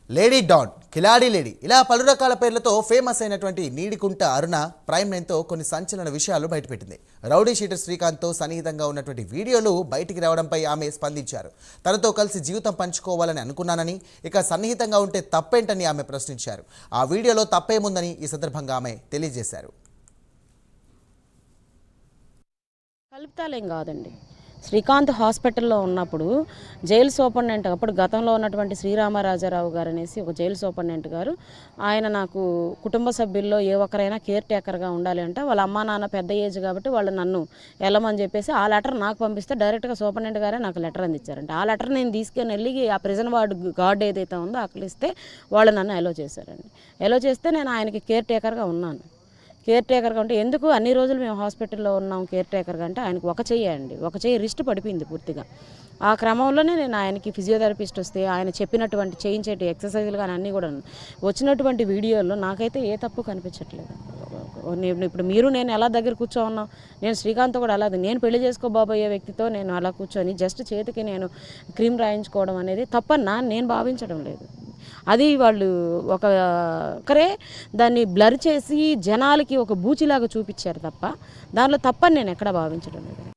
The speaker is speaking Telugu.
లేడీ డాన్, కిలాడీ లేడీ ఇలా పలు రకాల పేర్లతో ఫేమస్ అయినటువంటి నీడికుంట అరుణ ప్రైమ్ నైన్తో కొన్ని సంచలన విషయాలు బయటపెట్టింది. రౌడీ షీటర్ శ్రీకాంత్తో సన్నిహితంగా ఉన్నటువంటి వీడియోలు బయటికి రావడంపై ఆమె స్పందించారు. తనతో కలిసి జీవితం పంచుకోవాలని అనుకున్నానని, ఇక సన్నిహితంగా ఉంటే తప్పేంటని ఆమె ప్రశ్నించారు. ఆ వీడియోలో తప్పేముందని ఈ సందర్భంగా ఆమె తెలియజేశారు. కలుపుతాలేం కాదండి. శ్రీకాంత్ హాస్పిటల్లో ఉన్నప్పుడు జైలు సూపరింటెండెంట్, అప్పుడు గతంలో ఉన్నటువంటి శ్రీరామరాజారావు గారు అనేసి ఒక జైలు సూపరింటెండెంట్ గారు, ఆయన నాకు కుటుంబ సభ్యుల్లో ఏ ఒక్కరైనా కేర్ టేకర్గా ఉండాలి అంటే వాళ్ళ అమ్మా నాన్న పెద్ద ఏజ్ కాబట్టి వాళ్ళు నన్ను వెళ్ళమని చెప్పేసి ఆ లెటర్ నాకు పంపిస్తే డైరెక్ట్గా సూపరింటెండెంట్ గారే నాకు లెటర్ అందించారంటే ఆ లెటర్ నేను తీసుకొని వెళ్ళి ఆ ప్రిజన్ గార్డ్ ఏదైతే ఉందో అక్కడ ఇస్తే వాళ్ళు నన్ను ఎలో చేశారండి. ఎలో చేస్తే నేను ఆయనకి కేర్ టేకర్గా ఉన్నాను. కేర్ టేకర్గా అంటే ఎందుకు అన్ని రోజులు మేము హాస్పిటల్లో ఉన్నాం కేర్ టేకర్గా అంటే ఆయనకు ఒక చెయ్యి రిస్ట్ పడిపోయింది పూర్తిగా. ఆ క్రమంలోనే నేను ఆయనకి ఫిజియోథెరపిస్ట్ వస్తే ఆయన చెప్పినటువంటి చేయించేటి ఎక్సర్సైజులు కానీ అన్నీ కూడా వచ్చినటువంటి వీడియోల్లో నాకైతే ఏ తప్పు కనిపించట్లేదు. ఇప్పుడు మీరు నేను ఎలా దగ్గర కూర్చోన్నాం, నేను శ్రీకాంత్ కూడా అలాగే నేను పెళ్లి చేసుకోబోయే వ్యక్తితో నేను అలా కూర్చొని జస్ట్ చేతికి నేను క్రీమ్ రాయించుకోవడం అనేది తప్పన్నా నేను భావించడం లేదు. అది వాళ్ళు ఒకరే దాన్ని బ్లర్ చేసి జనాలకి ఒక బూచిలాగా చూపించారు తప్ప దానిలో తప్పని నేను ఎక్కడ భావించడం లేదు.